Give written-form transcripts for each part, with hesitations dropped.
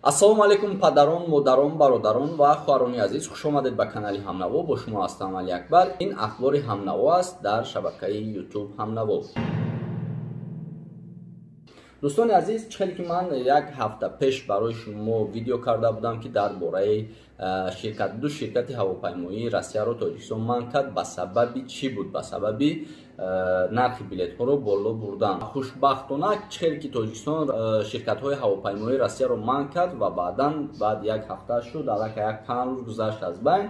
ассалому алайкум падарон, модарон, бародарон ва хоҳарони азиз, хуш омадед ба канали Ҳамнаво. Бо шумо ҳастам Али Акбар. Ин ахбори Ҳамнаво аст дар шабакаи YouTube Ҳамнаво. дӯстони азиз, чхеле ки ман як ҳафта пеш барои шумо видео карда будам ки дар бораи ду ширкати ҳавопаймоии Россияро Тоҷикистон манъ кард. Ба сабаби чӣ буд? Ба сабаби нархи билетҳоро боло бурдан. Хушбахтона чхеле ки Тоҷикистон ширкатҳои ҳавопаймоии Россияро манъ кард ва баъд як ҳафта шуд, аллакай як 5 рӯз гузашт аз байн.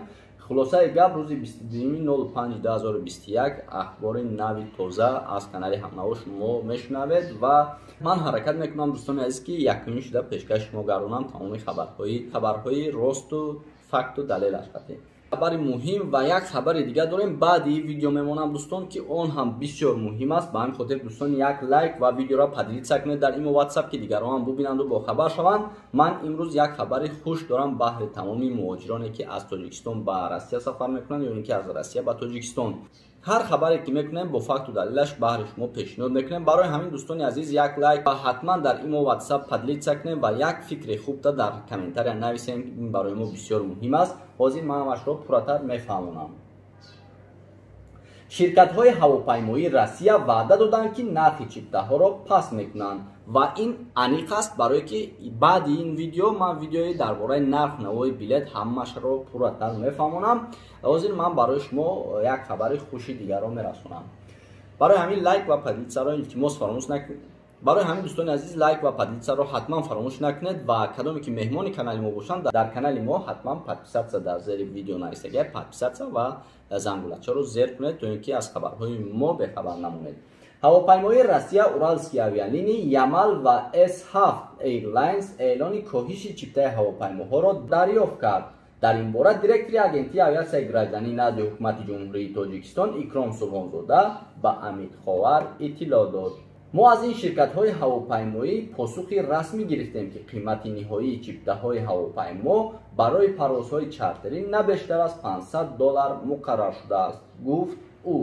Хулосаи гап рӯзи 22/05/2021 ахбори нави тоза аз канали Ҳамнаво шумо мешунавед ва ман ҳаракат мекунам дӯстони азиз ки якумин шуда пешкаш шумо гардонам тамоми хабарҳои росту факту далелаш қатъи. хабари муҳим ва як хабари дига дорем. баъди видео мемонам дӯстон ки он ҳам бисёр муҳим аст. Ба ҳамин хотир дӯстон як лайк ва видеоро поделиться кунед дар имо WhatsApp ки дигарон ҳам бубинанду бохабар шаванд. Ман имрӯз як хабари хуш дорам баҳри тамоми муҳоҷироне ки аз Тоҷикистон ба Россия сафар мекунанд ё ин ки аз Россия ба Тоҷикистон. ҳар хабаре ки мекунем бо факту далилаш баҳри шумо пешниҳод мекунем. барои ҳамин дӯстони азиз як лайк ва ҳатман дар имо WhatsApp поделиться кунем ва як фикри хубта дар комментария нависем. ин барои мо бисёр муҳим аст. ҳозир ман ҳамашро пурратар мефаҳмонам. ширкатҳои ҳавопаймоии Россия ваъда доданд ки нархи чиптаҳоро паст мекунанд ва ин аниқ аст, барое ки баъди ин видео ман видеои дар бораи нарх навои билет ҳамашро пурратар мефаҳмонам. ҳозир ман барои шумо як хабари хуши дигарро мерасонам. барои ҳамин лайк ва поделитсаро илтимос фаромӯш накунед. барои ҳамин дӯстони азиз лайк ва поделитсаро ҳатман фаромӯш накунед ва кадоме ки меҳмони канали мо бошанд дар канали мо ҳатман подписатся дар зери видео нависаги подписатся ва зангулачаро зер кунед то ин ки аз хабарҳои мо бехабар намонед. ҳавопаймоии Россия, Уральские авиалинии, Ямал ва S7 Airlines эълони коҳиши чиптаи ҳавопаймоҳоро дарёфт кард. дар ин бора директори агентии авиатсияи гражданӣ назди ҳукумати ҷумҳурии Тоҷикистон Икром Субҳонзода ба Амид Ховар иттилоъ дод. мо аз ин ширкатҳои ҳавопаймоӣ посухи расмӣ гирифтем ки қимати ниҳоии чиптаҳои ҳавопаймо барои парвозҳои чартерӣ на бештар аз $500 муқаррар шудааст, гуфт ӯ.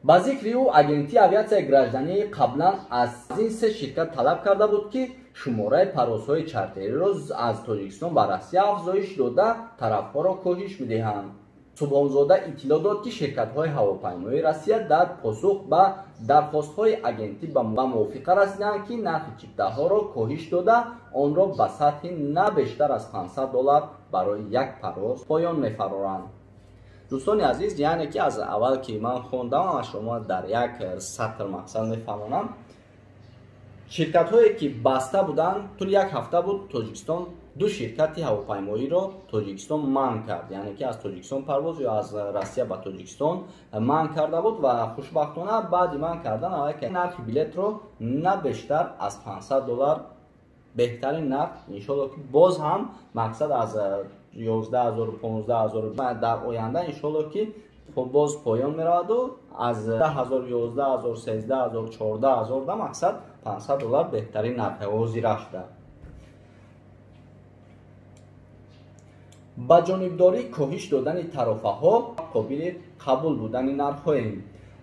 ба зикри ӯ, агентии авиатсияи гражданӣ қаблан аз ин се ширкат талаб карда буд ки шумораи парвозҳои чартериро аз Тоҷикистон ба Россия афзоиш дода тарафҳоро коҳиш бидиҳанд. Субҳонзода иттилоъ дод ки ширкатҳои ҳавопаймоии Россия дар посух ба дархостҳои агентӣ ба мувофиқа расиданд ки нархи чиптаҳоро коҳиш дода онро ба сатҳи на бештар аз $500 барои як парвоз поён мефароранд. дӯстони азиз, яъне ки аз аввал ки ман хондам шумо дар як сатр мақсад мефаҳмонам. ширкатҳое ки баста буданд, тӯли як ҳафта буд Тоҷикистон ду ширкати ҳавопаймоиро Тоҷикистон манъ кард, яъне ки аз Тоҷикистон парвоз ё аз Россия ба Тоҷикистон манъ карда буд ва хушбахтона баъди манъ кардан аллакай нархи билетро на бештар аз $500 беҳтарин нарх иншоалло ки боз ҳам мақсад аз 11,000 15,000 дар оянда иншоалло ки боз поён мераваду аз 10,000 11,000 13,000 14,000 да мақсад $500 беҳтарин нархи ҳозира шуда. ба ҷонибдорӣ коҳиш додани тарофаҳо қобили қабул будани нархҳоем.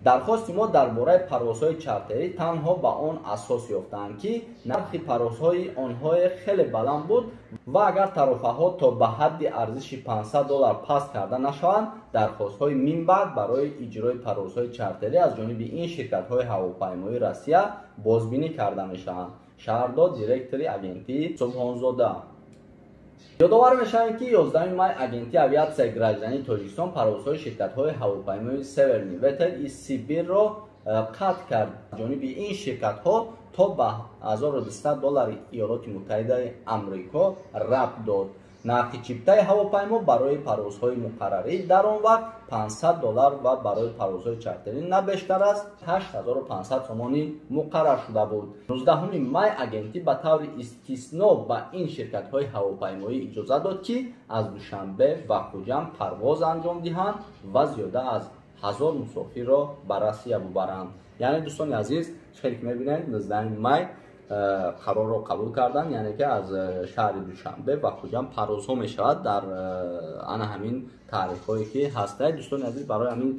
дархости мо дар бораи парвозҳои чартерӣ танҳо ба он асос ёфтаанд ки нархи парвозҳои онҳо хеле баланд буд ва агар тарофаҳо то ба ҳадди арзиши $500 паст карда нашаванд, дархостҳои минбаъд барои иҷрои парвозҳои чартерӣ аз ҷониби ин ширкатҳои ҳавопаймоии Россия бозбинӣ карда мешаванд, шаҳр дод директори агентии Субҳонзода. ёдовар мешавем ки 11 май агентии авиатсияи граждании Тоҷикистон парвозҳои ширкатҳои ҳавопаймои Северный ветер из Сибирро қатъ кард. ҷониби ин ширкатҳо то ба $1200 Иёлоти Муттаҳидаи Амрико рабт дод. нархи чиптаи ҳавопаймо барои парвозҳои муқаррарӣ дар он вақт $500 ва барои парвозҳои чартерӣ на бештар аз 8500 сомонӣ муқаррар шуда буд. 19 май агентӣ ба таври истисно ба ин ширкатҳои ҳавопаймоӣ иҷоза дод ки аз Душанбе ва Хуҷанд парвоз анҷом диҳанд ва зиёда аз 1000 мусофирро ба Россия бубаранд. яъне дӯстони азиз, хеле ки мебинед 19 май қарорро қабул кардан, яъне ки аз шаҳри Душанбе ва Хуҷанд парвозҳо мешавад дар ана ҳамин таърихҳое ки ҳастад. дӯстони азиз, барои ҳамин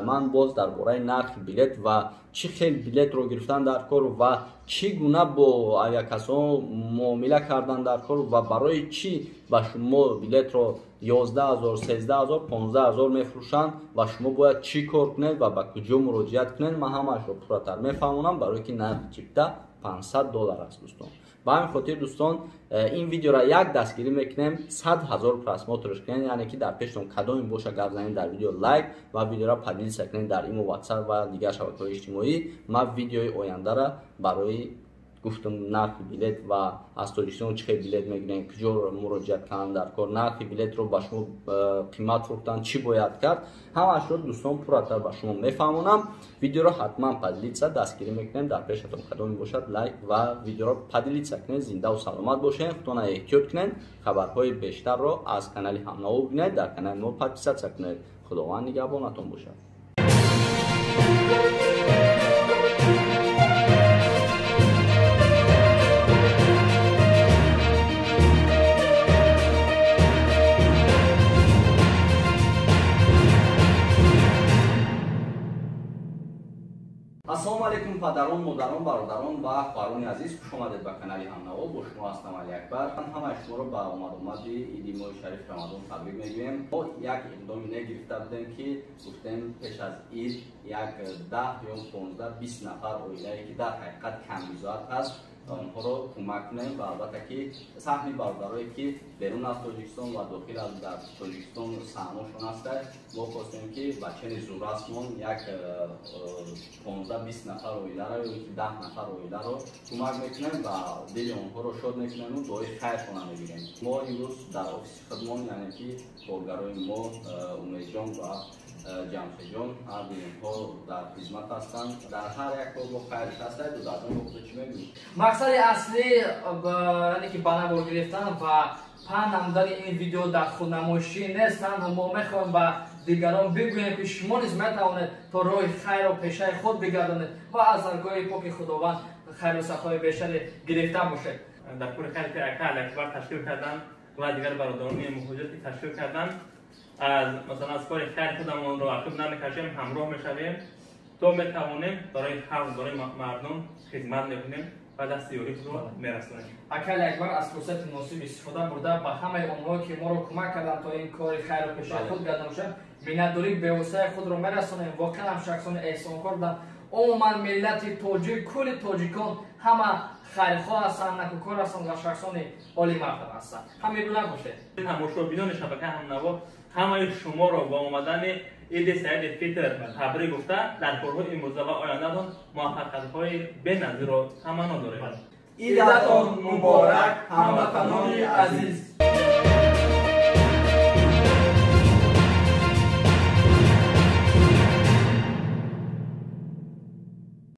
ман боз дар бораи нархи билет ва чӣ хел билетро гирифтан дар кор ва чӣ гуна бо авиакасоҳо муомила кардан дар кор ва барои чӣ ба шумо билетро 11000, 13000, 15000 мефурӯшанд ва шумо бояд чӣ кор кунед ва ба куҷо муроҷиат кунед, ман ҳамаашро пурратар мефаҳмонам, барое ки нархи чипта $500 аст дӯстон. ба ҳамин хотир дӯстон, ин видеоро як дастгирӣ мекунем 100,000 просмотрш кунед, яъне ки дар пештон кадоми боша гап занед дар видео лайк ва видеоро поделиться кунед дар имо, WhatsApp ва дигар шабакаҳои иҷтимоӣ. Ман видеои ояндара барои гуфтам нархи билет ва аз Тоҷикистон чӣ хел билет мегирем, куҷо муроҷиат кардан дар кор, нархи билетро ба шумо қимат фурӯхтан чӣ бояд кард, ҳамаашро дӯстон пурратар ба шумо мефаҳмонам. Видеоро ҳатман поделиться дастгирӣ мекунем, дар пешатон кадоми бошад лайк ва видеоро поделиться кунед. Зиндаву саломат бошед, худона эҳтиёт кунед, хабарҳои бештарро аз канали Ҳамнаво бинед, дар канали мо подписатсия кунед. Худованд нигаҳбонатон бошад. ассалому алайкум падарон, модарон, бародарон ва хоҳарони азиз, хуш омадед ба канали Ҳамнаво. Бо шумо ҳастам Али Акбар. ҳамаи шуморо ба омадомади иди моҳи шариф Рамазон табрик мегӯем. мо як иқдоми негирифта будем ки гуфтем пеш аз ид як 10 ё 15-20 нафар оилае ки дар ҳақиқат камбизоат аст, онҳоро кӯмак кунем ва албатта ки саҳми бародарое ки берун аз Тоҷикистон ва дохил аз дар Тоҷикистон саҳмошон ҳастад, мо хостем ки ба чени зуррасмон як 15-20 нафар оиларо ё ки 10 нафар оиларо кӯмак мекунем ва дили онҳоро шод мекунем ва дуои хайршона мегирем. мо имрӯз дар офиси худмон, яъне ки коргарои мо Умедҷон ва Ҷамшедҷон, ҳар ду инҳо дар хизмат ҳастанд. дар ҳар як кор бо хайрш ҳастад. ду дар ҷон чӣ мегӯед? мақсади аслӣ яъне ки ба навор гирифтан ва паҳн намудани ин видео дар худнамоишӣ нест. танҳо мо мехоҳем ба дигарон бигӯем ки шумо низ метавонед то роҳи хайру пешаи худ бигардонед ва аз даргоҳи поки худованд хайру сафои бештаре гирифта бошед. дар пури хайри ки Ака Акбар ташкил кардан ва дигар бародарони муҳоҷир ки ташкил кардан, аз масалан аз кори хайр худамонро ақиб намекашем, ҳамроҳ мешавем то метавонем барои халқ, барои мардум хизмат мекунем ва дасти ёрӣ худро мерасонем. Ака Акбар аз фурсати муносиб истифода бурда ба ҳамаи онҳое ки моро кӯмак карданд то ин кори хайру пешаи худ гардон бошад, миннатдории бевоситаи худро мерасонем. Воқеан ҳам шахсони эҳсонкор буданд. умуман миллати тоҷик, кулли тоҷикон ҳама хайрхоҳ ҳастанд, накӯкор ҳастанд ва шахсони олимардан ҳастанд. ҳамин набошед. тамошобинони шабакаи Ҳамнаво ҳамаи шуморо ба омадани иди Саиди Фитр табрик гуфта, дар корҳои имрӯза ва ояндаатон муваффақиятҳои беназиро таманно дорем. идатон муборак, ҳамватанони азиз.